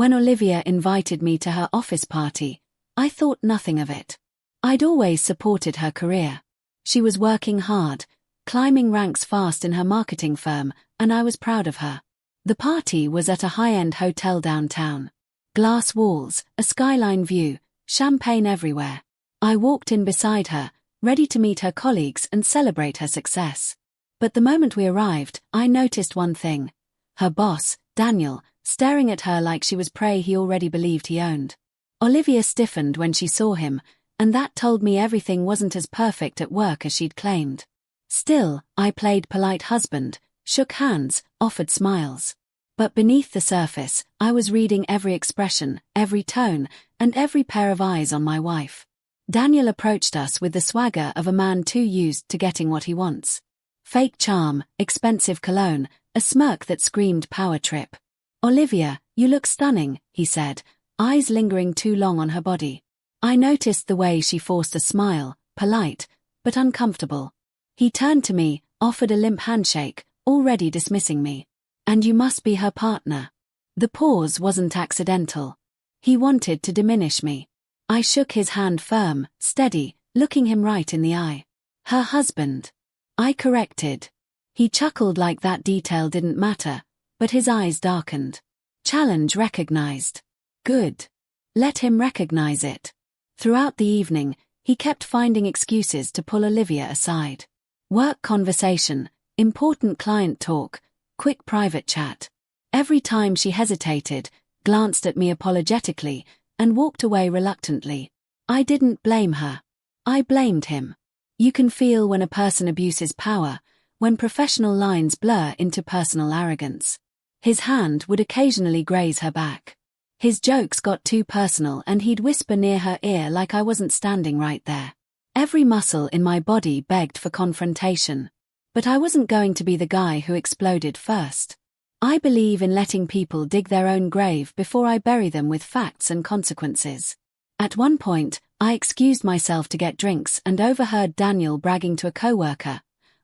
When Olivia invited me to her office party, I thought nothing of it. I'd always supported her career. She was working hard, climbing ranks fast in her marketing firm, and I was proud of her. The party was at a high-end hotel downtown. Glass walls, a skyline view, champagne everywhere. I walked in beside her, ready to meet her colleagues and celebrate her success. But the moment we arrived, I noticed one thing. Her boss, Daniel, staring at her like she was prey he already believed he owned. Olivia stiffened when she saw him, and that told me everything wasn't as perfect at work as she'd claimed. Still, I played polite husband, shook hands, offered smiles. But beneath the surface, I was reading every expression, every tone, and every pair of eyes on my wife. Daniel approached us with the swagger of a man too used to getting what he wants. Fake charm, expensive cologne, a smirk that screamed power trip. "Olivia, you look stunning," he said, eyes lingering too long on her body. I noticed the way she forced a smile, polite, but uncomfortable. He turned to me, offered a limp handshake, already dismissing me. "And you must be her partner." The pause wasn't accidental. He wanted to diminish me. I shook his hand firm, steady, looking him right in the eye. "Her husband." I corrected. He chuckled like that detail didn't matter, but his eyes darkened. Challenge recognized. Good. Let him recognize it. Throughout the evening, he kept finding excuses to pull Olivia aside. Work conversation, important client talk, quick private chat. Every time she hesitated, glanced at me apologetically, and walked away reluctantly. I didn't blame her. I blamed him. You can feel when a person abuses power, when professional lines blur into personal arrogance. His hand would occasionally graze her back. His jokes got too personal and he'd whisper near her ear like I wasn't standing right there. Every muscle in my body begged for confrontation. But I wasn't going to be the guy who exploded first. I believe in letting people dig their own grave before I bury them with facts and consequences. At one point, I excused myself to get drinks and overheard Daniel bragging to a coworker.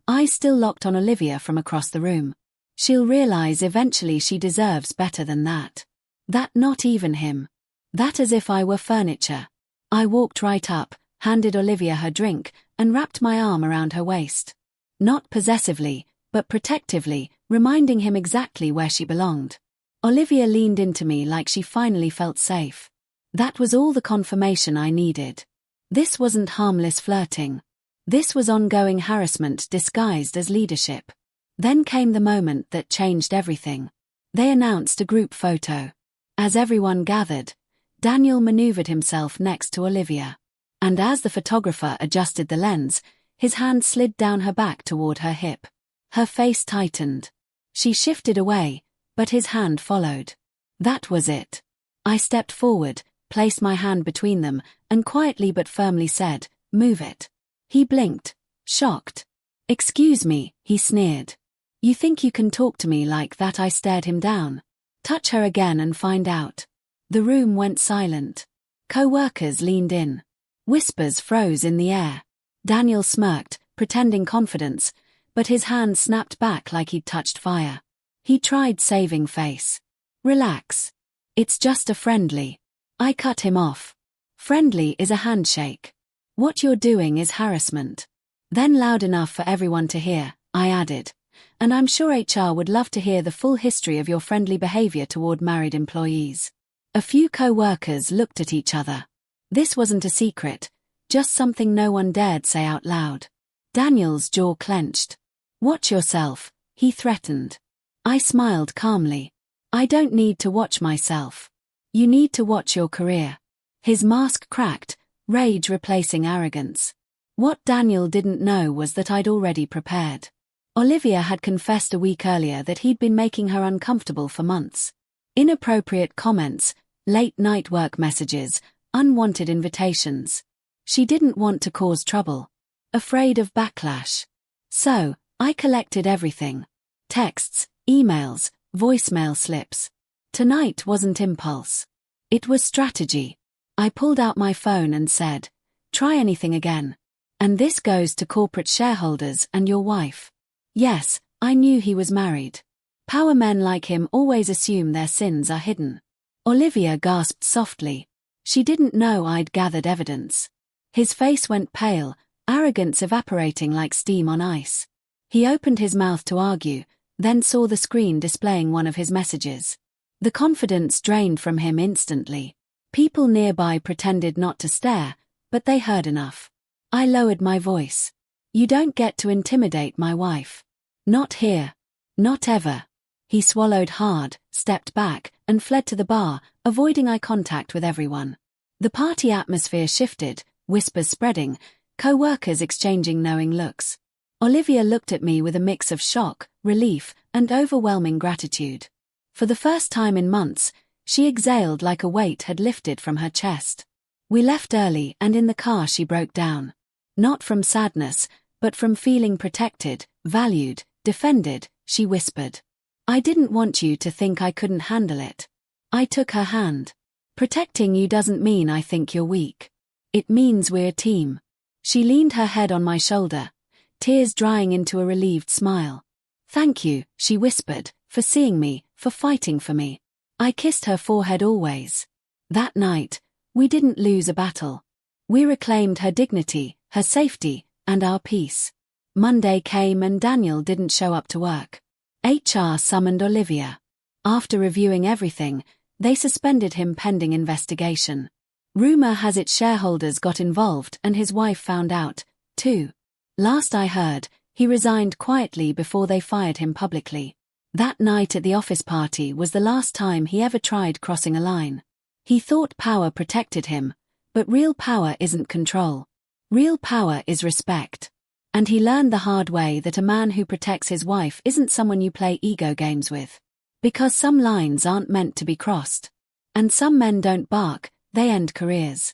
Eyes still locked on Olivia from across the room. "She'll realize eventually she deserves better than that." That not even him. That as if I were furniture. I walked right up, handed Olivia her drink, and wrapped my arm around her waist. Not possessively, but protectively, reminding him exactly where she belonged. Olivia leaned into me like she finally felt safe. That was all the confirmation I needed. This wasn't harmless flirting. This was ongoing harassment disguised as leadership. Then came the moment that changed everything. They announced a group photo. As everyone gathered, Daniel maneuvered himself next to Olivia. And as the photographer adjusted the lens, his hand slid down her back toward her hip. Her face tightened. She shifted away, but his hand followed. That was it. I stepped forward, placed my hand between them, and quietly but firmly said, "Move it." He blinked, shocked. "Excuse me," he sneered. "You think you can talk to me like that?" I stared him down. "Touch her again and find out." The room went silent. Co-workers leaned in. Whispers froze in the air. Daniel smirked, pretending confidence, but his hand snapped back like he'd touched fire. He tried saving face. "Relax. It's just a friendly." I cut him off. "Friendly is a handshake. What you're doing is harassment." Then loud enough for everyone to hear, I added, "And I'm sure HR would love to hear the full history of your friendly behavior toward married employees." A few co-workers looked at each other. This wasn't a secret, just something no one dared say out loud. Daniel's jaw clenched. "Watch yourself," he threatened. I smiled calmly. "I don't need to watch myself. You need to watch your career." His mask cracked, rage replacing arrogance. What Daniel didn't know was that I'd already prepared. Olivia had confessed a week earlier that he'd been making her uncomfortable for months. Inappropriate comments, late-night work messages, unwanted invitations. She didn't want to cause trouble. Afraid of backlash. So, I collected everything. Texts, emails, voicemail slips. Tonight wasn't impulse. It was strategy. I pulled out my phone and said, "Try anything again. And this goes to corporate shareholders and your wife." Yes, I knew he was married. Power men like him always assume their sins are hidden. Olivia gasped softly. She didn't know I'd gathered evidence. His face went pale, arrogance evaporating like steam on ice. He opened his mouth to argue, then saw the screen displaying one of his messages. The confidence drained from him instantly. People nearby pretended not to stare, but they heard enough. I lowered my voice. You don't get to intimidate my wife. Not here. Not ever. He swallowed hard, stepped back, and fled to the bar, avoiding eye contact with everyone. The party atmosphere shifted, whispers spreading, co-workers exchanging knowing looks. Olivia looked at me with a mix of shock, relief, and overwhelming gratitude. For the first time in months, she exhaled like a weight had lifted from her chest. We left early, and in the car she broke down. Not from sadness, but from feeling protected, valued, defended, she whispered. I didn't want you to think I couldn't handle it. I took her hand. Protecting you doesn't mean I think you're weak. It means we're a team. She leaned her head on my shoulder, tears drying into a relieved smile. Thank you, she whispered, for seeing me, for fighting for me. I kissed her forehead always. That night, we didn't lose a battle. We reclaimed her dignity, her safety, and our peace. Monday came and Daniel didn't show up to work. HR summoned Olivia. After reviewing everything, they suspended him pending investigation. Rumor has it shareholders got involved and his wife found out, too. Last I heard, he resigned quietly before they fired him publicly. That night at the office party was the last time he ever tried crossing a line. He thought power protected him, but real power isn't control. Real power is respect. And he learned the hard way that a man who protects his wife isn't someone you play ego games with. Because some lines aren't meant to be crossed. And some men don't bark, they end careers.